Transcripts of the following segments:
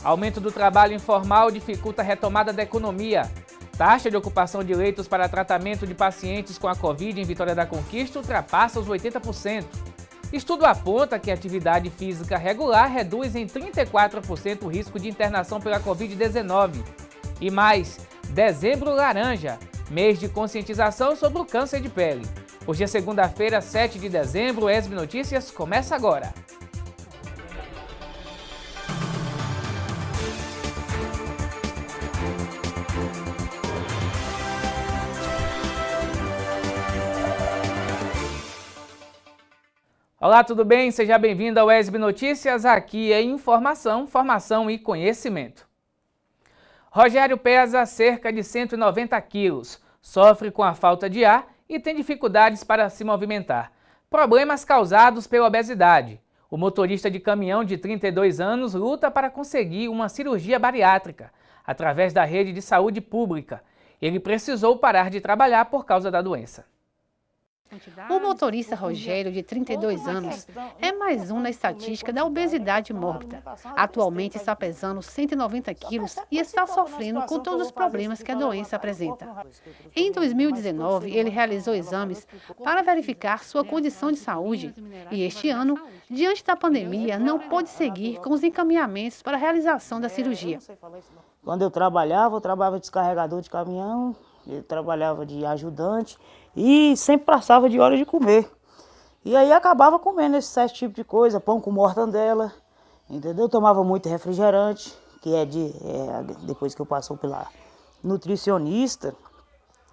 Aumento do trabalho informal dificulta a retomada da economia. Taxa de ocupação de leitos para tratamento de pacientes com a Covid em Vitória da Conquista ultrapassa os 80%. Estudo aponta que a atividade física regular reduz em 34% o risco de internação pela Covid-19. E mais, Dezembro Laranja, mês de conscientização sobre o câncer de pele. Hoje é segunda-feira, 7 de dezembro, o ESB Notícias começa agora. Olá, tudo bem? Seja bem-vindo ao ESB Notícias. Aqui é informação, formação e conhecimento. Rogério pesa cerca de 190 quilos, sofre com a falta de ar e tem dificuldades para se movimentar. Problemas causados pela obesidade. O motorista de caminhão de 32 anos luta para conseguir uma cirurgia bariátrica através da rede de saúde pública. Ele precisou parar de trabalhar por causa da doença. O motorista Rogério, de 32 anos, é mais um na estatística da obesidade mórbida. Atualmente está pesando 190 quilos e está sofrendo com todos os problemas que a doença apresenta. Em 2019, ele realizou exames para verificar sua condição de saúde e este ano, diante da pandemia, não pôde seguir com os encaminhamentos para a realização da cirurgia. Quando eu trabalhava de descarregador de caminhão, eu trabalhava de ajudante e sempre passava de hora de comer. E aí acabava comendo esses 7 tipos de coisa, pão com mortandela, entendeu? Tomava muito refrigerante, que depois que eu passou pela nutricionista,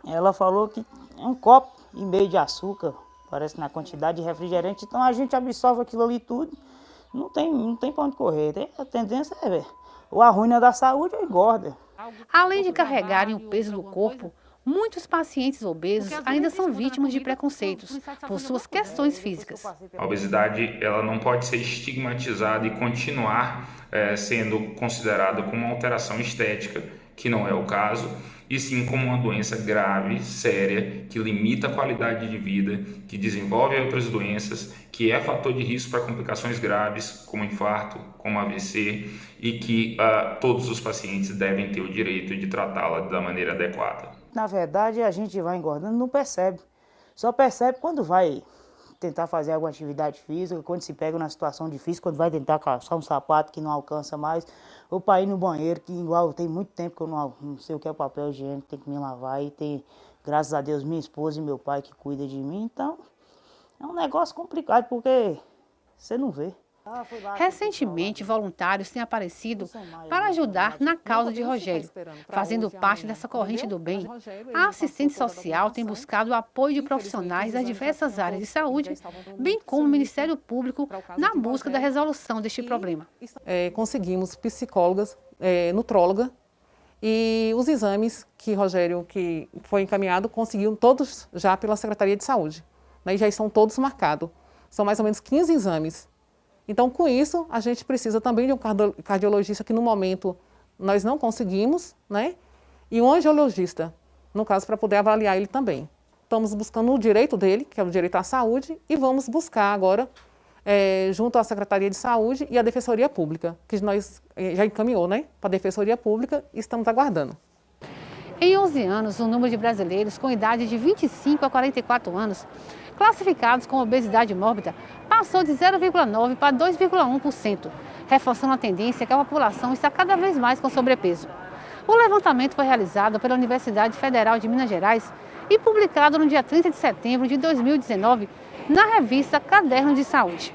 ela falou que é 1,5 copo de açúcar, parece na quantidade de refrigerante, então a gente absorve aquilo ali tudo, não tem pra onde correr, a tendência é ou a ruína da saúde ou engorda. Além de carregarem o peso do corpo, muitos pacientes obesos ainda são vítimas de preconceitos por suas questões físicas. A obesidade ela não pode ser estigmatizada e continuar sendo considerada como uma alteração estética, que não é o caso, e sim como uma doença grave, séria, que limita a qualidade de vida, que desenvolve outras doenças, que é fator de risco para complicações graves, como infarto, como AVC, e que todos os pacientes devem ter o direito de tratá-la da maneira adequada. Na verdade, a gente vai engordando, não percebe. Só percebe quando vai tentar fazer alguma atividade física, quando se pega numa situação difícil, quando vai tentar calçar um sapato que não alcança mais, ou para ir no banheiro, que igual tem muito tempo que eu não sei o que é papel higiênico, tem que me lavar, e tem, graças a Deus, minha esposa e meu pai que cuidam de mim, então é um negócio complicado, porque você não vê. Recentemente, voluntários têm aparecido para ajudar na causa de Rogério. Fazendo parte dessa corrente do bem, a assistente social tem buscado o apoio de profissionais das diversas áreas de saúde, bem como o Ministério Público, na busca da resolução deste problema. Conseguimos psicólogas, nutróloga, e os exames que Rogério, que foi encaminhado, conseguiu todos já pela Secretaria de Saúde. E já estão todos marcados. São mais ou menos 15 exames. Então, com isso, a gente precisa também de um cardiologista que, no momento, nós não conseguimos, né? E um angiologista, no caso, para poder avaliar ele também. Estamos buscando o direito dele, que é o direito à saúde, e vamos buscar agora, junto à Secretaria de Saúde e à Defensoria Pública, que nós já encaminhou, né? Para a Defensoria Pública e estamos aguardando. Em 11 anos, o número de brasileiros com idade de 25 a 44 anos classificados com obesidade mórbida passou de 0,9% para 2,1%, reforçando a tendência que a população está cada vez mais com sobrepeso. O levantamento foi realizado pela Universidade Federal de Minas Gerais e publicado no dia 30 de setembro de 2019 na revista Caderno de Saúde.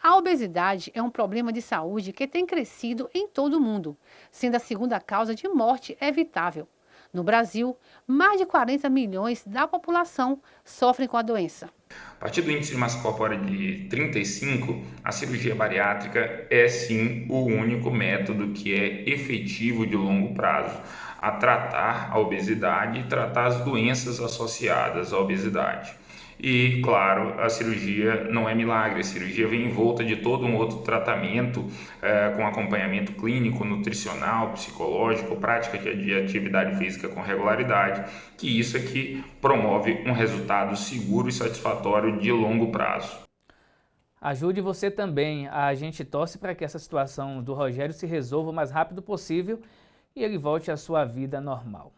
A obesidade é um problema de saúde que tem crescido em todo o mundo, sendo a segunda causa de morte evitável. No Brasil, mais de 40 milhões da população sofrem com a doença. A partir do índice de massa corpórea de 35, a cirurgia bariátrica é sim o único método que é efetivo de longo prazo a tratar a obesidade e tratar as doenças associadas à obesidade. E, claro, a cirurgia não é milagre, a cirurgia vem envolta de todo um outro tratamento com acompanhamento clínico, nutricional, psicológico, prática de atividade física com regularidade, que isso é que promove um resultado seguro e satisfatório de longo prazo. Ajude você também. A gente torce para que essa situação do Rogério se resolva o mais rápido possível e ele volte à sua vida normal.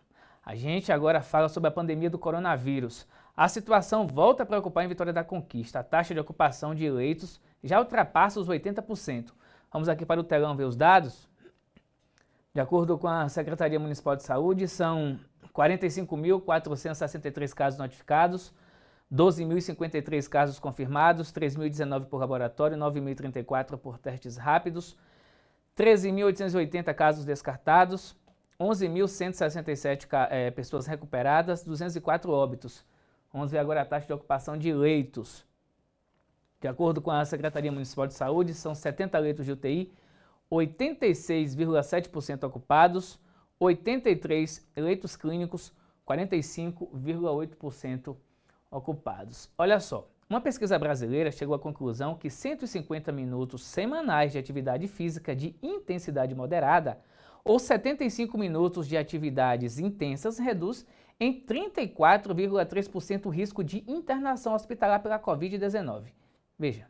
A gente agora fala sobre a pandemia do coronavírus. A situação volta a preocupar em Vitória da Conquista. A taxa de ocupação de leitos já ultrapassa os 80%. Vamos aqui para o telão ver os dados. De acordo com a Secretaria Municipal de Saúde, são 45.463 casos notificados, 12.053 casos confirmados, 3.019 por laboratório, 9.034 por testes rápidos, 13.880 casos descartados, 11.167 pessoas recuperadas, 204 óbitos. Vamos ver agora a taxa de ocupação de leitos. De acordo com a Secretaria Municipal de Saúde, são 70 leitos de UTI, 86,7% ocupados, 83 leitos clínicos, 45,8% ocupados. Olha só, uma pesquisa brasileira chegou à conclusão que 150 minutos semanais de atividade física de intensidade moderada ou 75 minutos de atividades intensas reduz em 34,3% o risco de internação hospitalar pela Covid-19. Veja.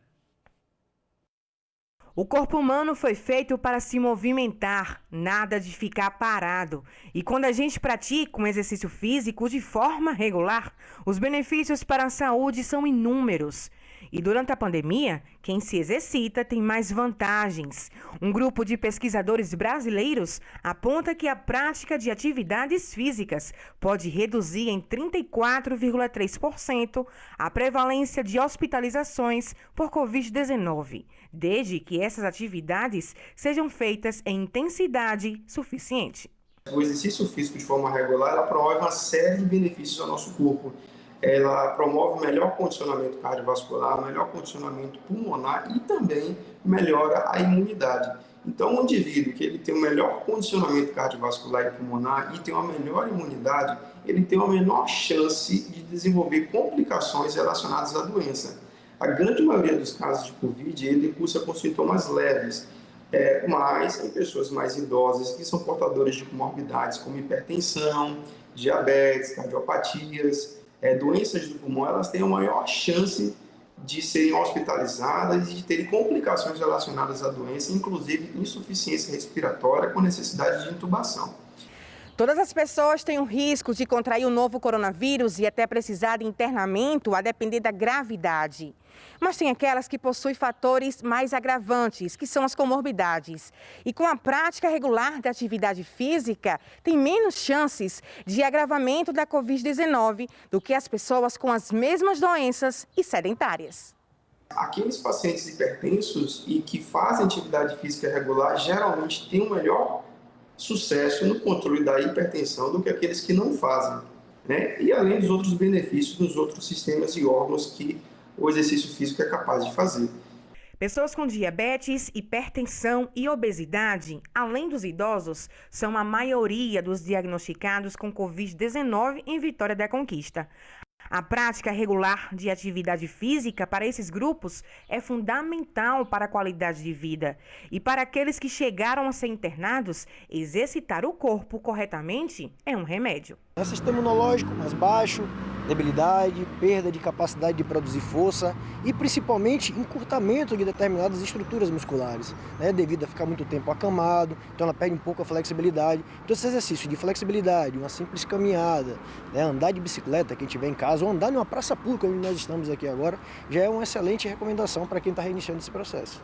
O corpo humano foi feito para se movimentar, nada de ficar parado. E quando a gente pratica um exercício físico de forma regular, os benefícios para a saúde são inúmeros. E durante a pandemia, quem se exercita tem mais vantagens. Um grupo de pesquisadores brasileiros aponta que a prática de atividades físicas pode reduzir em 34,3% a prevalência de hospitalizações por Covid-19, desde que essas atividades sejam feitas em intensidade suficiente. O exercício físico de forma regular ela promove uma série de benefícios ao nosso corpo. Ela promove melhor condicionamento cardiovascular, melhor condicionamento pulmonar e também melhora a imunidade. Então, um indivíduo que ele tem um melhor condicionamento cardiovascular e pulmonar e tem uma melhor imunidade, ele tem uma menor chance de desenvolver complicações relacionadas à doença. A grande maioria dos casos de Covid, ele cursa com sintomas leves, mas em pessoas mais idosas que são portadoras de comorbidades como hipertensão, diabetes, cardiopatias, doenças do pulmão, elas têm a maior chance de serem hospitalizadas e de terem complicações relacionadas à doença, inclusive insuficiência respiratória com necessidade de intubação. Todas as pessoas têm o risco de contrair o novo coronavírus e até precisar de internamento a depender da gravidade. Mas tem aquelas que possuem fatores mais agravantes, que são as comorbidades. E com a prática regular da atividade física, tem menos chances de agravamento da Covid-19 do que as pessoas com as mesmas doenças e sedentárias. Aqueles pacientes hipertensos e que fazem atividade física regular geralmente têm um melhor sucesso no controle da hipertensão do que aqueles que não fazem, né? E além dos outros benefícios dos outros sistemas e órgãos que o exercício físico é capaz de fazer. Pessoas com diabetes, hipertensão e obesidade, além dos idosos, são a maioria dos diagnosticados com Covid-19 em Vitória da Conquista. A prática regular de atividade física para esses grupos é fundamental para a qualidade de vida. E para aqueles que chegaram a ser internados, exercitar o corpo corretamente é um remédio. É um sistema imunológico mais baixo, debilidade, perda de capacidade de produzir força e principalmente encurtamento de determinadas estruturas musculares, né, devido a ficar muito tempo acamado, então ela perde um pouco a flexibilidade. Então esse exercício de flexibilidade, uma simples caminhada, né, andar de bicicleta quem tiver em casa ou andar em uma praça pública onde nós estamos aqui agora, já é uma excelente recomendação para quem está reiniciando esse processo.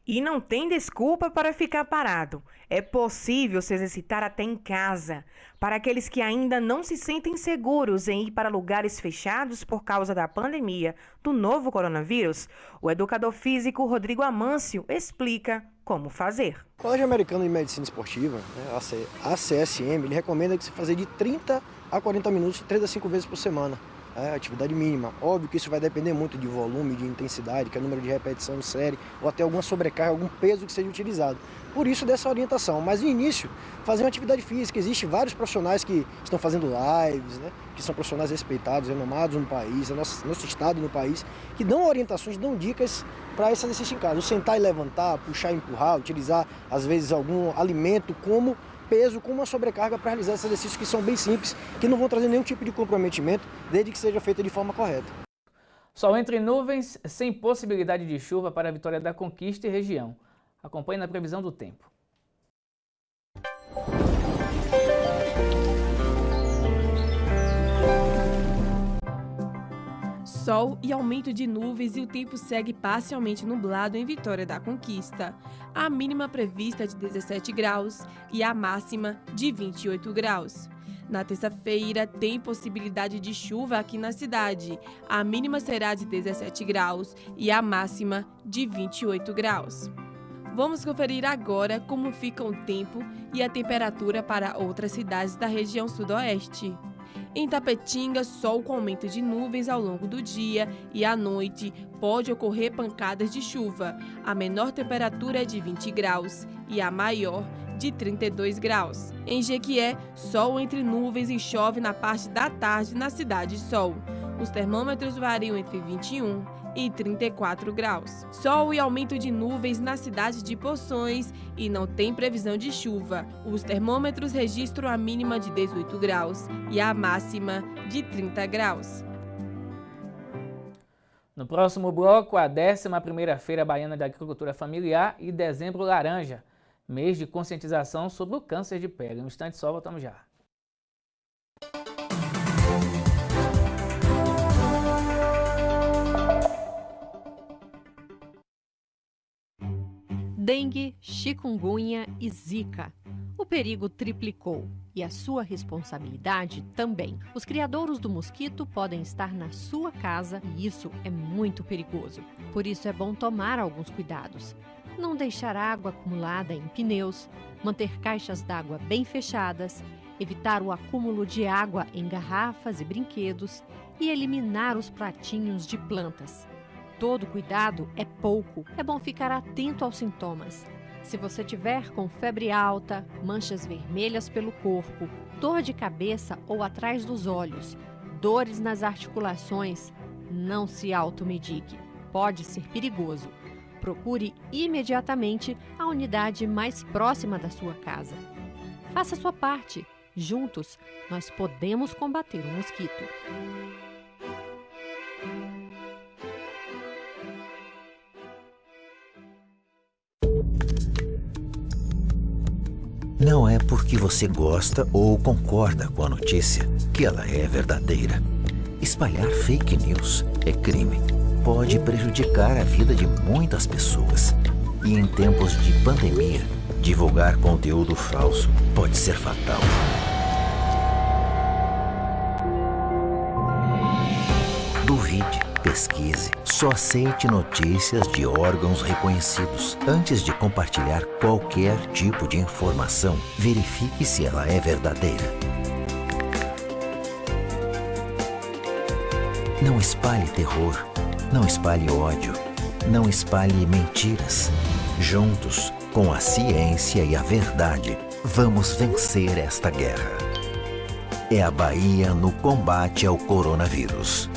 E não tem desculpa para ficar parado. É possível se exercitar até em casa. Para aqueles que ainda não se sentem seguros em ir para lugares fechados por causa da pandemia do novo coronavírus, o educador físico Rodrigo Amâncio explica como fazer. O Colégio Americano de Medicina Esportiva, né, ACSM, ele recomenda que se faça de 30 a 40 minutos, 3 a 5 vezes por semana. Atividade mínima. Óbvio que isso vai depender muito de volume, de intensidade, que é o número de repetição de série, ou até alguma sobrecarga, algum peso que seja utilizado. Por isso dessa orientação. Mas no início, fazer uma atividade física. Existem vários profissionais que estão fazendo lives, né, que são profissionais respeitados, renomados no país, no nosso estado e no país, que dão orientações, dão dicas para esse exercício em casa. O sentar e levantar, puxar e empurrar, utilizar às vezes algum alimento como peso, com uma sobrecarga para realizar esses exercícios que são bem simples, que não vão trazer nenhum tipo de comprometimento, desde que seja feito de forma correta. Sol entre nuvens, sem possibilidade de chuva para a Vitória da Conquista e região. Acompanhe na previsão do tempo. Sol e aumento de nuvens e o tempo segue parcialmente nublado em Vitória da Conquista. A mínima prevista é de 17 graus e a máxima de 28 graus. Na terça-feira, tem possibilidade de chuva aqui na cidade. A mínima será de 17 graus e a máxima de 28 graus. Vamos conferir agora como fica o tempo e a temperatura para outras cidades da região sudoeste. Em Tapetinga, sol com aumento de nuvens ao longo do dia e à noite pode ocorrer pancadas de chuva. A menor temperatura é de 20 graus e a maior de 32 graus. Em Jequié, sol entre nuvens e chove na parte da tarde na Cidade Sol. Os termômetros variam entre 21 e 34 graus. Sol e aumento de nuvens na cidade de Poções e não tem previsão de chuva. Os termômetros registram a mínima de 18 graus e a máxima de 30 graus. No próximo bloco, a 11ª Feira Baiana de Agricultura Familiar e Dezembro Laranja, mês de conscientização sobre o câncer de pele. No instante só, voltamos já. Dengue, chikungunya e zika. O perigo triplicou e a sua responsabilidade também. Os criadouros do mosquito podem estar na sua casa e isso é muito perigoso. Por isso é bom tomar alguns cuidados. Não deixar água acumulada em pneus, manter caixas d'água bem fechadas, evitar o acúmulo de água em garrafas e brinquedos e eliminar os pratinhos de plantas. Todo cuidado é pouco. É bom ficar atento aos sintomas. Se você tiver com febre alta, manchas vermelhas pelo corpo, dor de cabeça ou atrás dos olhos, dores nas articulações, não se automedique. Pode ser perigoso. Procure imediatamente a unidade mais próxima da sua casa. Faça sua parte. Juntos, nós podemos combater o mosquito. Não é porque você gosta ou concorda com a notícia que ela é verdadeira. Espalhar fake news é crime. Pode prejudicar a vida de muitas pessoas. E em tempos de pandemia, divulgar conteúdo falso pode ser fatal. Duvide, pesquise, só aceite notícias de órgãos reconhecidos. Antes de compartilhar qualquer tipo de informação, verifique se ela é verdadeira. Não espalhe terror, não espalhe ódio, não espalhe mentiras. Juntos, com a ciência e a verdade, vamos vencer esta guerra. É a Bahia no combate ao coronavírus.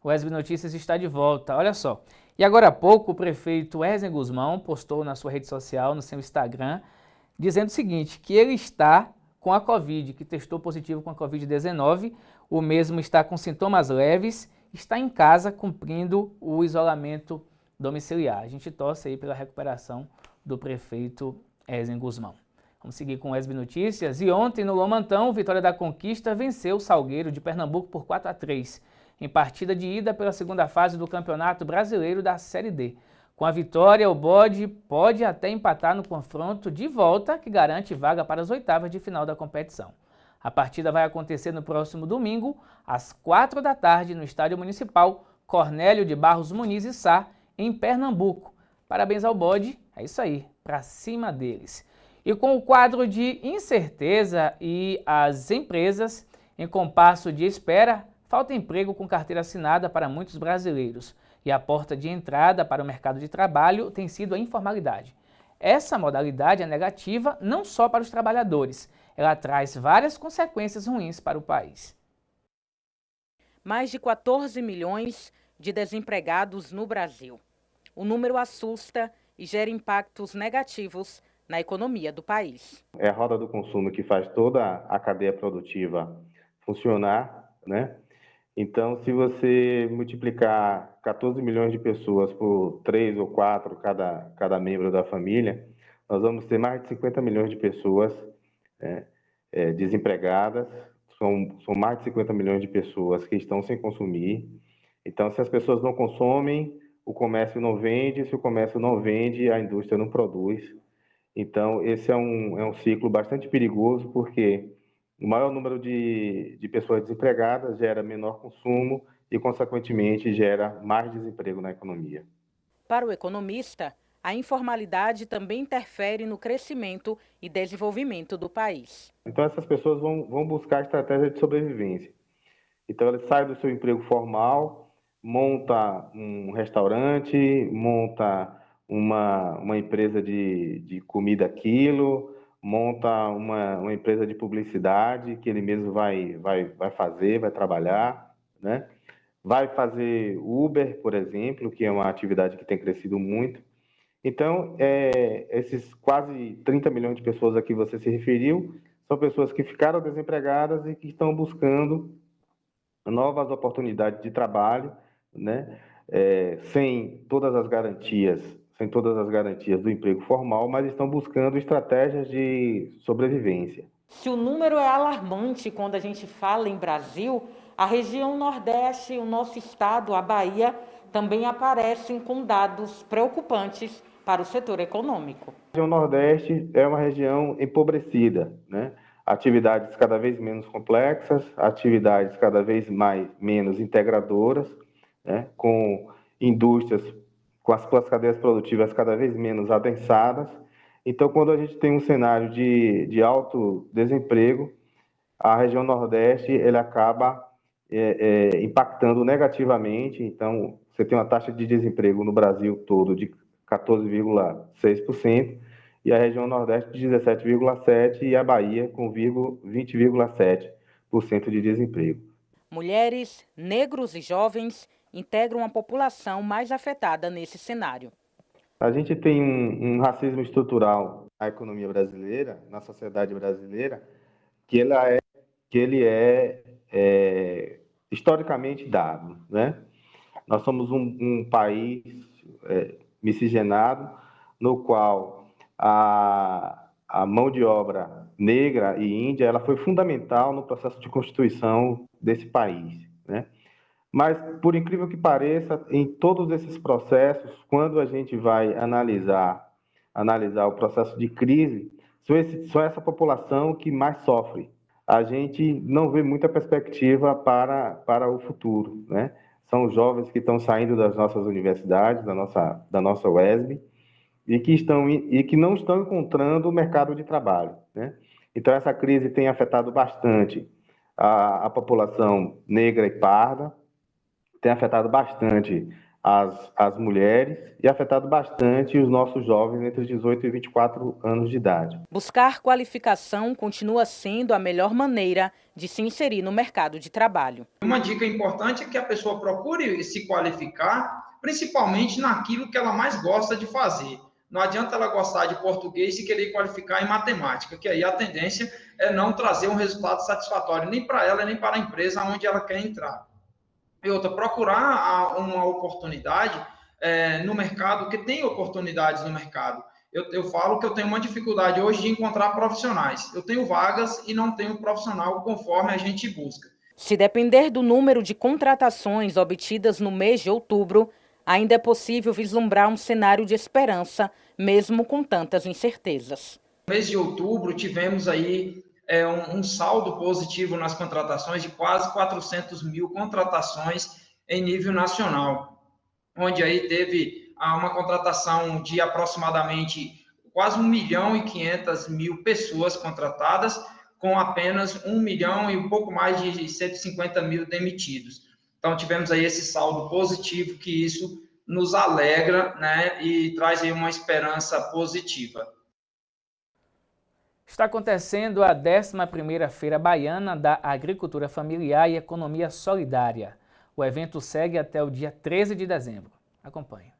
O SB Notícias está de volta, olha só. E agora há pouco o prefeito Wesley Guzmão postou na sua rede social, no seu Instagram, dizendo o seguinte, que ele está com a Covid, que testou positivo com a Covid-19, o mesmo está com sintomas leves, está em casa cumprindo o isolamento domiciliar. A gente torce aí pela recuperação do prefeito Wesley Guzmão. Vamos seguir com o SB Notícias. E ontem no Lomantão, o Vitória da Conquista venceu o Salgueiro de Pernambuco por 4-3. Em partida de ida pela segunda fase do Campeonato Brasileiro da Série D. Com a vitória, o Bode pode até empatar no confronto de volta, que garante vaga para as oitavas de final da competição. A partida vai acontecer no próximo domingo, às 4 da tarde, no Estádio Municipal Cornélio de Barros Muniz e Sá, em Pernambuco. Parabéns ao Bode, é isso aí, pra cima deles. E com o quadro de incerteza e as empresas em compasso de espera, falta emprego com carteira assinada para muitos brasileiros e a porta de entrada para o mercado de trabalho tem sido a informalidade. Essa modalidade é negativa não só para os trabalhadores, ela traz várias consequências ruins para o país. Mais de 14 milhões de desempregados no Brasil. o número assusta e gera impactos negativos na economia do país. É a roda do consumo que faz toda a cadeia produtiva funcionar, né? Então, se você multiplicar 14 milhões de pessoas por 3 ou 4 cada membro da família, nós vamos ter mais de 50 milhões de pessoas desempregadas, são mais de 50 milhões de pessoas que estão sem consumir. Então, se as pessoas não consomem, o comércio não vende, se o comércio não vende, a indústria não produz. Então, esse é um ciclo bastante perigoso, porque o maior número de pessoas desempregadas gera menor consumo e, consequentemente, gera mais desemprego na economia. Para o economista, a informalidade também interfere no crescimento e desenvolvimento do país. Então, essas pessoas vão buscar estratégia de sobrevivência. Então, elas saem do seu emprego formal, monta um restaurante, monta uma empresa de comida quilo, monta uma empresa de publicidade que ele mesmo vai fazer, vai trabalhar, né? Vai fazer Uber, por exemplo, que é uma atividade que tem crescido muito. Então, esses quase 30 milhões de pessoas a que você se referiu são pessoas que ficaram desempregadas e que estão buscando novas oportunidades de trabalho, né? Sem todas as garantias do emprego formal, mas estão buscando estratégias de sobrevivência. Se o número é alarmante quando a gente fala em Brasil, a região Nordeste, o nosso estado, a Bahia, também aparecem com dados preocupantes para o setor econômico. A região Nordeste é uma região empobrecida, né? Atividades cada vez menos complexas, atividades cada vez menos integradoras, né? Com indústrias com as suas cadeias produtivas cada vez menos adensadas. Então, quando a gente tem um cenário de alto desemprego, a região Nordeste ele acaba impactando negativamente. Então, você tem uma taxa de desemprego no Brasil todo de 14,6%, e a região Nordeste de 17,7% e a Bahia com 20,7% de desemprego. Mulheres, negros e jovens integram a população mais afetada nesse cenário. A gente tem um racismo estrutural na economia brasileira, na sociedade brasileira, que ele é historicamente dado, né? Nós somos um país miscigenado, no qual a mão de obra negra e índia ela foi fundamental no processo de constituição desse país, né? Mas, por incrível que pareça, em todos esses processos, quando a gente vai analisar o processo de crise, são essa população que mais sofre. A gente não vê muita perspectiva para o futuro, né? São jovens que estão saindo das nossas universidades, da nossa UESB, e que não estão encontrando o mercado de trabalho, né? Então, essa crise tem afetado bastante a população negra e parda, tem afetado bastante as mulheres e afetado bastante os nossos jovens entre os 18 e 24 anos de idade. Buscar qualificação continua sendo a melhor maneira de se inserir no mercado de trabalho. Uma dica importante é que a pessoa procure se qualificar, principalmente naquilo que ela mais gosta de fazer. Não adianta ela gostar de português e querer qualificar em matemática, que aí a tendência é não trazer um resultado satisfatório nem para ela, nem para a empresa onde ela quer entrar. E outra, procurar uma oportunidade no mercado, que tem oportunidades no mercado. Eu falo que eu tenho uma dificuldade hoje de encontrar profissionais. Eu tenho vagas e não tenho profissional conforme a gente busca. Se depender do número de contratações obtidas no mês de outubro, ainda é possível vislumbrar um cenário de esperança, mesmo com tantas incertezas. No mês de outubro, tivemos aí um saldo positivo nas contratações de quase 400 mil contratações em nível nacional, onde aí teve uma contratação de aproximadamente quase 1.500.000 pessoas contratadas, com apenas 1 milhão e um pouco mais de 150 mil demitidos. Então, tivemos aí esse saldo positivo, que isso nos alegra, né, e traz aí uma esperança positiva. Está acontecendo a 11ª Feira Baiana da Agricultura Familiar e Economia Solidária. O evento segue até o dia 13 de dezembro. Acompanhe.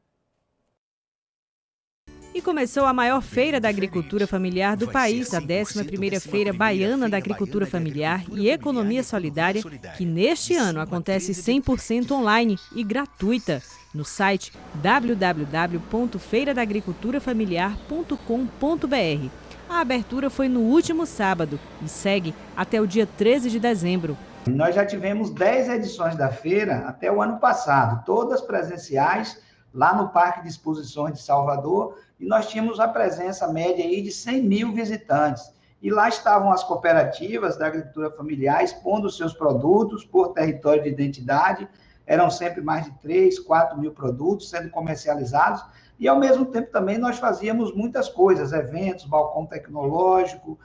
E começou a maior feira da agricultura familiar do país, a 11ª Feira Baiana da Agricultura Familiar e Economia Solidária, que neste ano acontece 100% online e gratuita no site www.feiradagriculturafamiliar.com.br. A abertura foi no último sábado e segue até o dia 13 de dezembro. Nós já tivemos 10 edições da feira até o ano passado, todas presenciais, lá no Parque de Exposições de Salvador, e nós tínhamos a presença média aí de 100 mil visitantes. E lá estavam as cooperativas da agricultura familiar expondo os seus produtos por território de identidade, eram sempre mais de 3, 4 mil produtos sendo comercializados, e ao mesmo tempo também nós fazíamos muitas coisas, eventos, balcão tecnológico,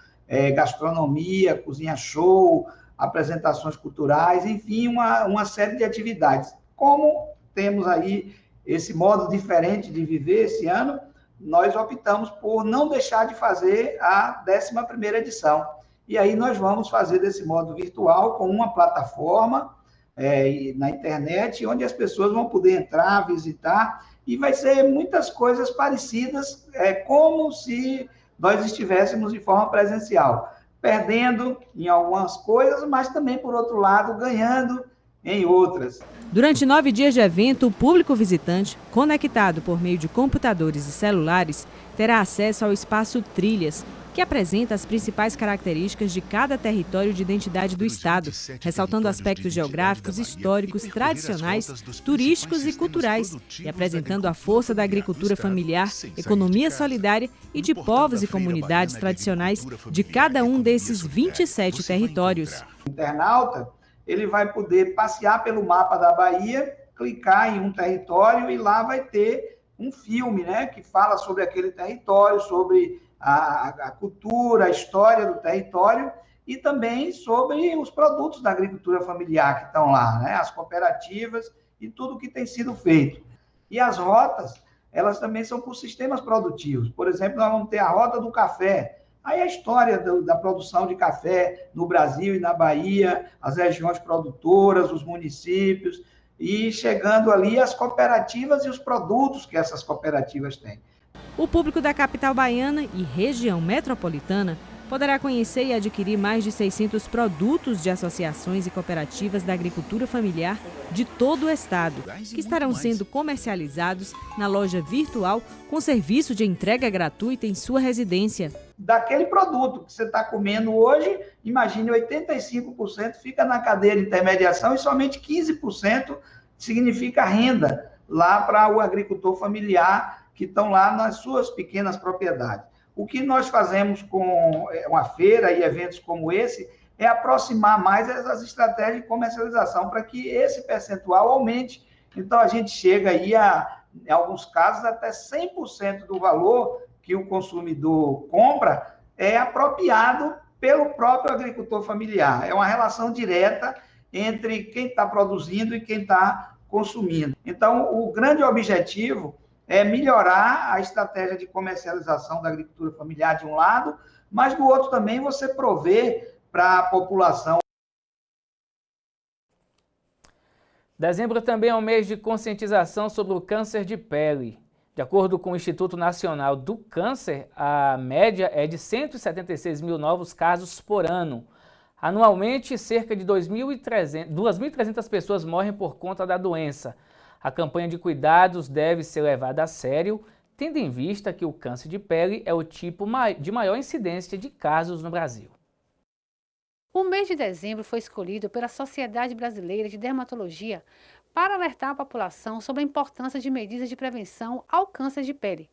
gastronomia, cozinha show, apresentações culturais, enfim, uma série de atividades. Como temos aí esse modo diferente de viver esse ano, nós optamos por não deixar de fazer a 11ª edição. E aí nós vamos fazer desse modo virtual com uma plataforma na internet, onde as pessoas vão poder entrar, visitar, e vai ser muitas coisas parecidas, como se nós estivéssemos de forma presencial, perdendo em algumas coisas, mas também, por outro lado, ganhando em outras. Durante 9 dias de evento, o público visitante, conectado por meio de computadores e celulares, terá acesso ao espaço Trilhas, que apresenta as principais características de cada território de identidade do Estado, ressaltando aspectos geográficos, históricos, tradicionais, turísticos e culturais, e apresentando a força da agricultura familiar, economia solidária e de povos e comunidades tradicionais de cada um desses 27 territórios. O internauta, ele vai poder passear pelo mapa da Bahia, clicar em um território e lá vai ter um filme, né, que fala sobre aquele território, sobre a cultura, a história do território e também sobre os produtos da agricultura familiar que estão lá, né, as cooperativas e tudo que tem sido feito. E as rotas, elas também são por sistemas produtivos. Por exemplo, nós vamos ter a rota do café. Aí a história da produção de café no Brasil e na Bahia, as regiões produtoras, os municípios, e chegando ali as cooperativas e os produtos que essas cooperativas têm. O público da capital baiana e região metropolitana poderá conhecer e adquirir mais de 600 produtos de associações e cooperativas da agricultura familiar de todo o estado, que estarão sendo comercializados na loja virtual com serviço de entrega gratuita em sua residência. Daquele produto que você está comendo hoje, imagine 85% fica na cadeia de intermediação e somente 15% significa renda lá para o agricultor familiar que estão lá nas suas pequenas propriedades. O que nós fazemos com uma feira e eventos como esse é aproximar mais essas estratégias de comercialização para que esse percentual aumente. Então, a gente chega aí em alguns casos, até 100% do valor que o consumidor compra é apropriado pelo próprio agricultor familiar. É uma relação direta entre quem está produzindo e quem está consumindo. Então, o grande objetivo é melhorar a estratégia de comercialização da agricultura familiar de um lado, mas do outro também você prover para a população. Dezembro também é um mês de conscientização sobre o câncer de pele. De acordo com o Instituto Nacional do Câncer, a média é de 176 mil novos casos por ano. Anualmente, cerca de 2.300 pessoas morrem por conta da doença. A campanha de cuidados deve ser levada a sério, tendo em vista que o câncer de pele é o tipo de maior incidência de casos no Brasil. O mês de dezembro foi escolhido pela Sociedade Brasileira de Dermatologia para alertar a população sobre a importância de medidas de prevenção ao câncer de pele.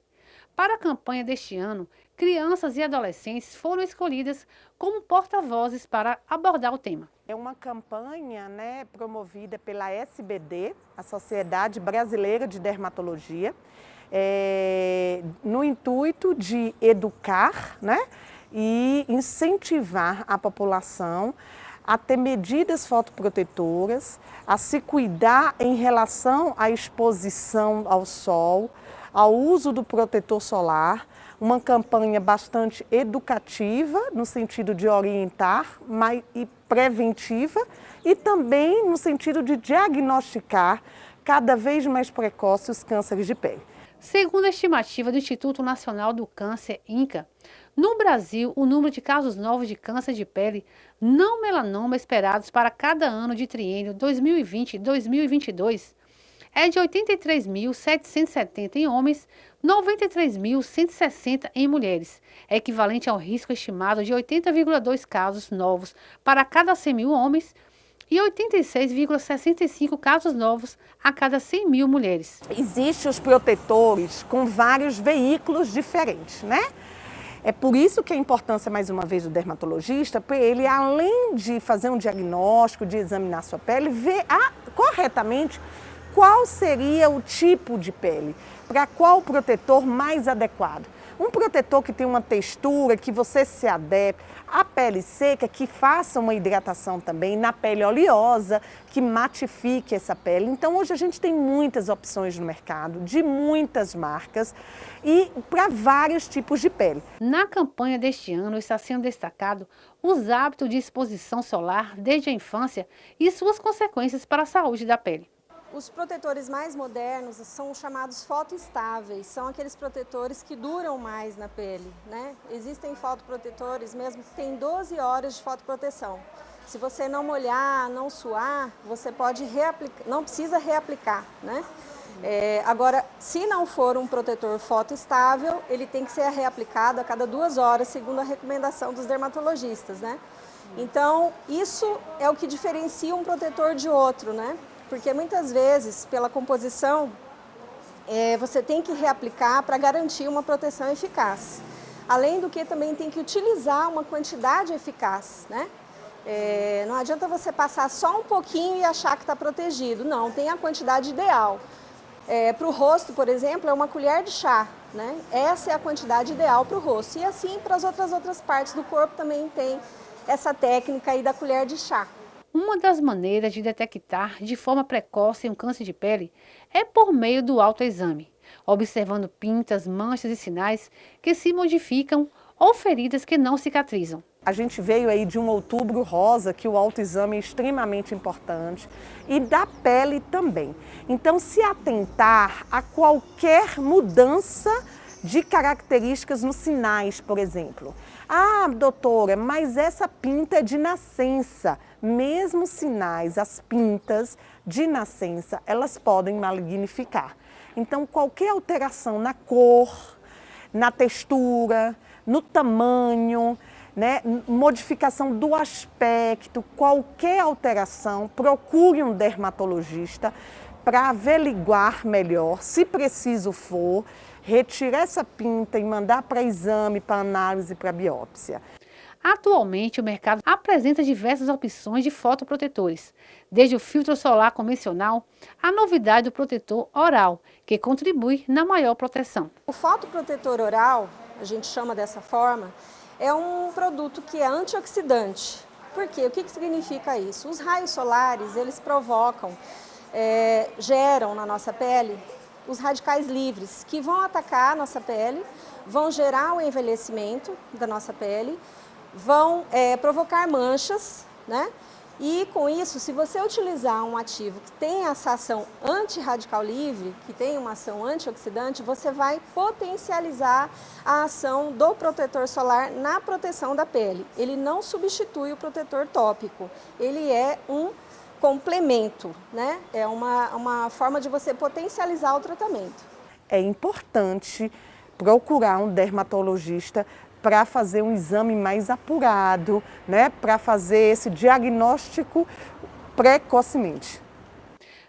Para a campanha deste ano, crianças e adolescentes foram escolhidas como porta-vozes para abordar o tema. É uma campanha, promovida pela SBD, a Sociedade Brasileira de Dermatologia, no intuito de educar, e incentivar a população a ter medidas fotoprotetoras, a se cuidar em relação à exposição ao sol, ao uso do protetor solar, uma campanha bastante educativa, no sentido de orientar, e preventiva, e também no sentido de diagnosticar cada vez mais precoce os cânceres de pele. Segundo a estimativa do Instituto Nacional do Câncer, INCA, no Brasil, o número de casos novos de câncer de pele não melanoma esperados para cada ano de triênio 2020 e 2022 é de 83.770 em homens, 93.160 em mulheres, equivalente ao risco estimado de 80,2 casos novos para cada 100 mil homens e 86,65 casos novos a cada 100 mil mulheres. Existem os protetores com vários veículos diferentes, né? É por isso que a importância, mais uma vez, do dermatologista, para ele, além de fazer um diagnóstico, de examinar sua pele, ver corretamente qual seria o tipo de pele, para qual protetor mais adequado. Um protetor que tem uma textura, que você se adapte, a pele seca, que faça uma hidratação também, na pele oleosa, que matifique essa pele. Então, hoje a gente tem muitas opções no mercado, de muitas marcas e para vários tipos de pele. Na campanha deste ano está sendo destacado os hábitos de exposição solar desde a infância e suas consequências para a saúde da pele. Os protetores mais modernos são chamados fotoestáveis, são aqueles protetores que duram mais na pele, né? Existem fotoprotetores mesmo que têm 12 horas de fotoproteção. Se você não molhar, não suar, você pode reaplicar, não precisa reaplicar, né? Agora, se não for um protetor fotoestável, ele tem que ser reaplicado a cada 2 horas, segundo a recomendação dos dermatologistas, né? Então, isso é o que diferencia um protetor de outro, né? Porque muitas vezes, pela composição, você tem que reaplicar para garantir uma proteção eficaz. Além do que também tem que utilizar uma quantidade eficaz, né? Não adianta você passar só um pouquinho e achar que está protegido. Não, tem a quantidade ideal. Para o rosto, por exemplo, é uma colher de chá, né? Essa é a quantidade ideal para o rosto. E assim para as outras partes do corpo também tem essa técnica aí da colher de chá. Uma das maneiras de detectar de forma precoce um câncer de pele é por meio do autoexame, observando pintas, manchas e sinais que se modificam ou feridas que não cicatrizam. A gente veio aí de um outubro rosa, que o autoexame é extremamente importante, e da pele também. Então, se atentar a qualquer mudança de características nos sinais, por exemplo. Ah, doutora, mas essa pinta é de nascença. Mesmo sinais, as pintas de nascença, elas podem malignificar. Então, qualquer alteração na cor, na textura, no tamanho, né, modificação do aspecto, qualquer alteração, procure um dermatologista para averiguar melhor, se preciso for, retirar essa pinta e mandar para exame, para análise, para biópsia. Atualmente, o mercado apresenta diversas opções de fotoprotetores, desde o filtro solar convencional à novidade do protetor oral, que contribui na maior proteção. O fotoprotetor oral, a gente chama dessa forma, é um produto que é antioxidante. Por quê? O que significa isso? Os raios solares, eles provocam, geram na nossa pele os radicais livres, que vão atacar a nossa pele, vão gerar o envelhecimento da nossa pele, vão provocar manchas, né? E com isso, se você utilizar um ativo que tem essa ação anti-radical livre, que tem uma ação antioxidante, você vai potencializar a ação do protetor solar na proteção da pele. Ele não substitui o protetor tópico, ele é um complemento, né? É uma forma de você potencializar o tratamento. É importante procurar um dermatologista para fazer um exame mais apurado, né? Para fazer esse diagnóstico precocemente.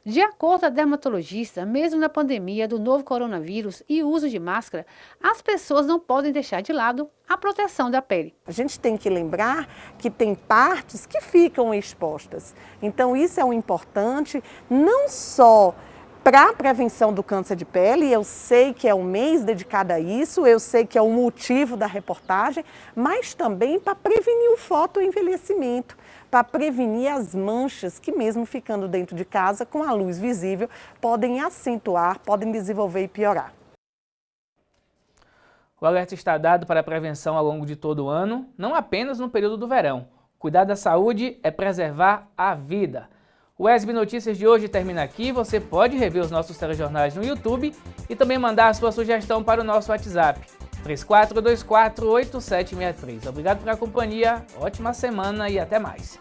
De acordo com a dermatologista, mesmo na pandemia do novo coronavírus e o uso de máscara, as pessoas não podem deixar de lado a proteção da pele. A gente tem que lembrar que tem partes que ficam expostas. Então isso é o importante, não só para a prevenção do câncer de pele, eu sei que é um mês dedicado a isso, eu sei que é o motivo da reportagem, mas também para prevenir o fotoenvelhecimento, para prevenir as manchas que mesmo ficando dentro de casa, com a luz visível, podem acentuar, podem desenvolver e piorar. O alerta está dado para a prevenção ao longo de todo o ano, não apenas no período do verão. Cuidar da saúde é preservar a vida. O ESB Notícias de hoje termina aqui. Você pode rever os nossos telejornais no YouTube e também mandar a sua sugestão para o nosso WhatsApp, 3424-8763. Obrigado pela companhia, ótima semana e até mais.